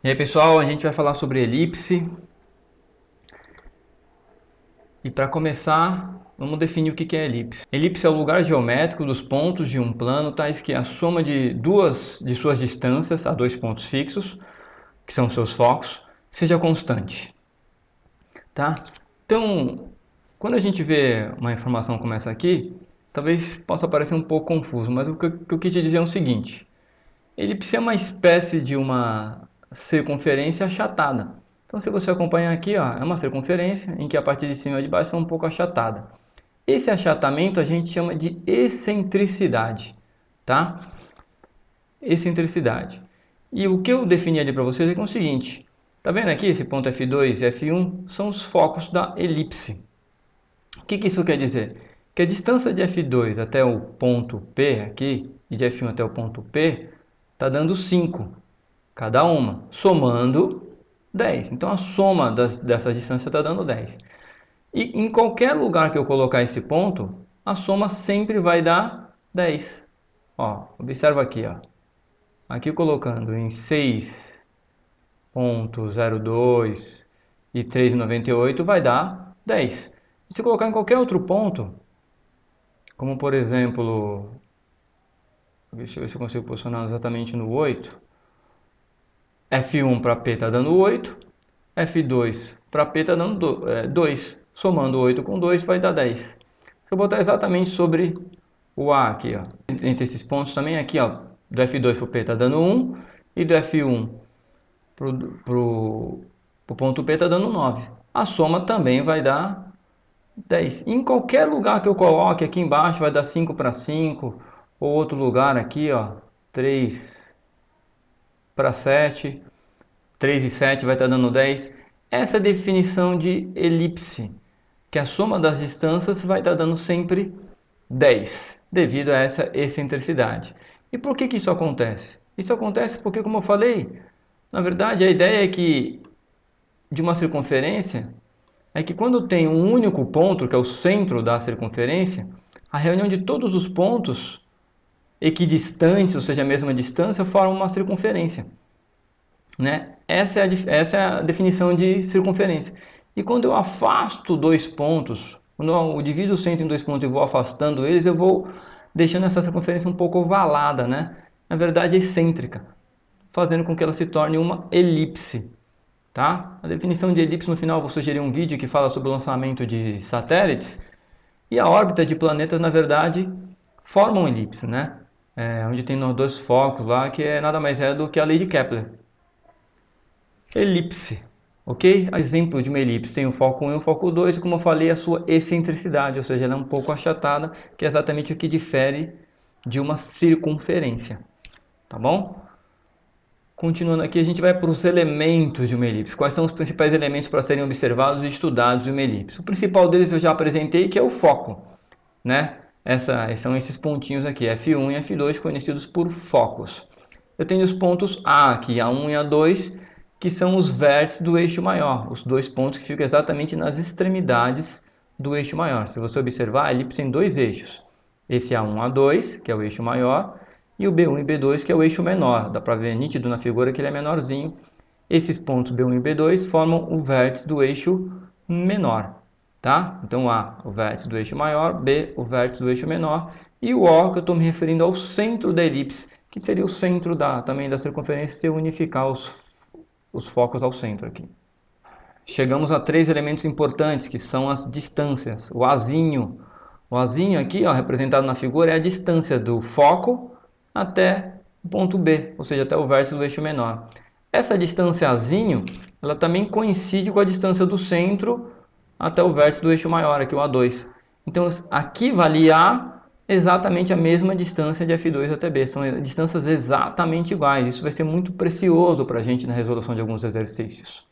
E aí pessoal, a gente vai falar sobre elipse. E para começar, vamos definir o que é elipse. Elipse é o lugar geométrico dos pontos de um plano, tais que a soma de duas de suas distâncias a dois pontos fixos, que são seus focos, seja constante. Tá? Então, quando a gente vê uma informação como essa aqui, talvez possa parecer um pouco confuso, mas o que eu quis te dizer é o seguinte: elipse é uma espécie de uma circunferência achatada. Então, se você acompanhar aqui, ó, é uma circunferência em que a parte de cima e de baixo são um pouco achatada. Esse achatamento a gente chama de excentricidade, tá? Excentricidade. E o que eu defini ali para vocês é, que é o seguinte: tá vendo aqui esse ponto F2 e F1 são os focos da elipse. O que isso quer dizer? Que a distância de F2 até o ponto P aqui e de F1 até o ponto P está dando 5 cada uma, somando 10. Então a soma dessa distância está dando 10. E em qualquer lugar que eu colocar esse ponto, a soma sempre vai dar 10. Ó, observa aqui, ó. Aqui colocando em 6,02 e 3,98 vai dar 10. E se colocar em qualquer outro ponto, como por exemplo, deixa eu ver se eu consigo posicionar exatamente no 8. F1 para P está dando 8, F2 para P está dando 2. Somando 8 com 2 vai dar 10. Se eu botar exatamente sobre o A aqui, ó, entre esses pontos também, aqui, ó, do F2 para o P está dando 1 e do F1 para o ponto P está dando 9. A soma também vai dar 10. Em qualquer lugar que eu coloque aqui embaixo vai dar 5 para 5, ou outro lugar aqui, ó, 3 para 7. 3 e 7 vai estar dando 10. Essa é a definição de elipse, que a soma das distâncias vai estar dando sempre 10, devido a essa excentricidade. E por que isso acontece? Isso acontece porque, como eu falei, na verdade a ideia é que de uma circunferência é que quando tem um único ponto, que é o centro da circunferência, a reunião de todos os pontos equidistantes, ou seja, a mesma distância, forma uma circunferência. Né? Essa é a definição de circunferência. E quando eu afasto dois pontos, quando eu divido o centro em dois pontos e vou afastando eles, eu vou deixando essa circunferência um pouco ovalada, né? Na verdade, excêntrica, fazendo com que ela se torne uma elipse. Tá? A definição de elipse, no final, eu vou sugerir um vídeo que fala sobre o lançamento de satélites. E a órbita de planetas, na verdade, formam elipse, né? Onde tem dois focos lá, que nada mais é do que a lei de Kepler. Elipse, ok? Exemplo de uma elipse tem o foco 1 e o foco 2, e como eu falei, a sua excentricidade, ou seja, ela é um pouco achatada, que é exatamente o que difere de uma circunferência, tá bom? Continuando aqui, a gente vai para os elementos de uma elipse. Quais são os principais elementos para serem observados e estudados de uma elipse? O principal deles eu já apresentei, que é o foco, né? São esses pontinhos aqui, F1 e F2, conhecidos por focos. Eu tenho os pontos A aqui, A1 e A2, que são os vértices do eixo maior, os dois pontos que ficam exatamente nas extremidades do eixo maior. Se você observar, a elipse tem dois eixos. Esse A1 e A2, que é o eixo maior, e o B1 e B2, que é o eixo menor. Dá para ver nítido na figura que ele é menorzinho. Esses pontos B1 e B2 formam o vértice do eixo menor. Tá? Então A, o vértice do eixo maior, B, o vértice do eixo menor, e o O, que eu estou me referindo ao centro da elipse, que seria o centro também da circunferência, se eu unificar os focos ao centro aqui. Chegamos a três elementos importantes, que são as distâncias. O Azinho. O Azinho aqui, ó, representado na figura, é a distância do foco até o ponto B, ou seja, até o vértice do eixo menor. Essa distância Azinho, ela também coincide com a distância do centro até o vértice do eixo maior, aqui o A2. Então, aqui vale A exatamente a mesma distância de F2 até B. São distâncias exatamente iguais. Isso vai ser muito precioso para a gente na resolução de alguns exercícios.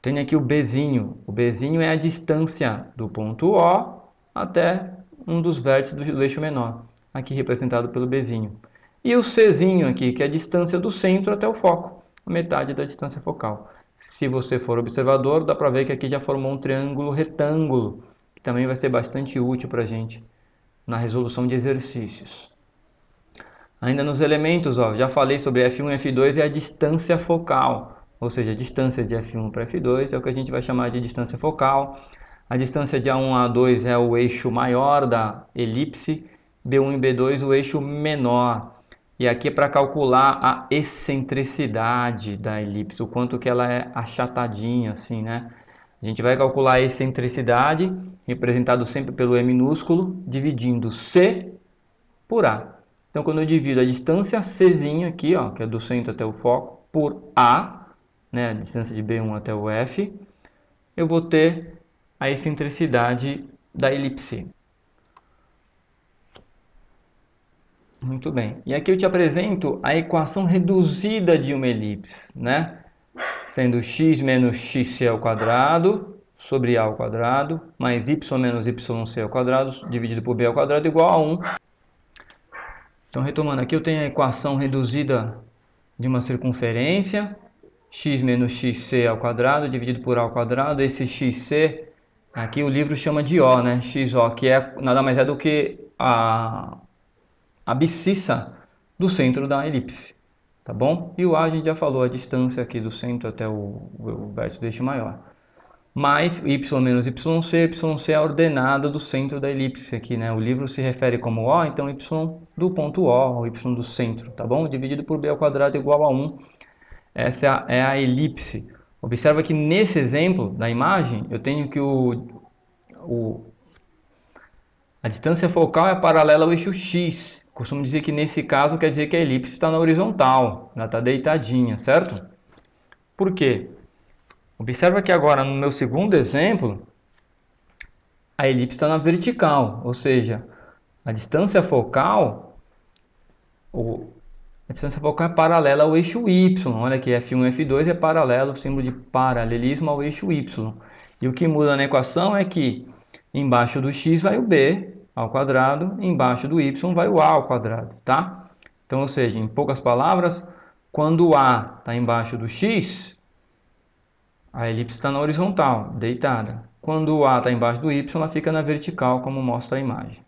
Tem aqui o Bzinho. O Bzinho é a distância do ponto O até um dos vértices do eixo menor, aqui representado pelo Bzinho. E o Czinho aqui, que é a distância do centro até o foco, a metade da distância focal. Se você for observador, dá para ver que aqui já formou um triângulo retângulo, que também vai ser bastante útil para a gente na resolução de exercícios. Ainda nos elementos, ó, já falei sobre F1 e F2 é a distância focal, ou seja, a distância de F1 para F2 é o que a gente vai chamar de distância focal. A distância de A1 a A2 é o eixo maior da elipse, B1 e B2 o eixo menor. E aqui é para calcular a excentricidade da elipse, o quanto que ela é achatadinha assim, né? A gente vai calcular a excentricidade, representado sempre pelo E minúsculo, dividindo C por A. Então, quando eu divido a distância C aqui, ó, que é do centro até o foco, por A, né, a distância de B1 até o F, eu vou ter a excentricidade da elipse. Muito bem. E aqui eu te apresento a equação reduzida de uma elipse, né? Sendo x menos xc ao quadrado sobre a ao quadrado mais y menos yc ao quadrado dividido por b ao quadrado igual a 1. Então, retomando aqui, eu tenho a equação reduzida de uma circunferência, x menos xc ao quadrado dividido por a ao quadrado. Esse xc, aqui o livro chama de O, né? xo, que é, nada mais é do que a abscissa do centro da elipse, tá bom? E o A a gente já falou, a distância aqui do centro até o vértice do eixo maior. Mais y menos yc é a ordenada do centro da elipse aqui, né? O livro se refere como O, então y do ponto O, y do centro, tá bom? Dividido por b ao quadrado igual a 1. Essa é a elipse. Observa que nesse exemplo da imagem, eu tenho que a distância focal é paralela ao eixo x. Costumo dizer que nesse caso quer dizer que a elipse está na horizontal, ela está deitadinha, certo? Por quê? Observa que agora no meu segundo exemplo, a elipse está na vertical, ou seja, a distância focal, é paralela ao eixo y. Olha aqui, F1 e F2 é paralelo, o símbolo de paralelismo ao eixo y. E o que muda na equação é que embaixo do x vai o b ao quadrado, embaixo do y vai o a ao quadrado, tá? Então, ou seja, em poucas palavras, quando o a está embaixo do x, a elipse está na horizontal, deitada. Quando o A está embaixo do Y, ela fica na vertical, como mostra a imagem.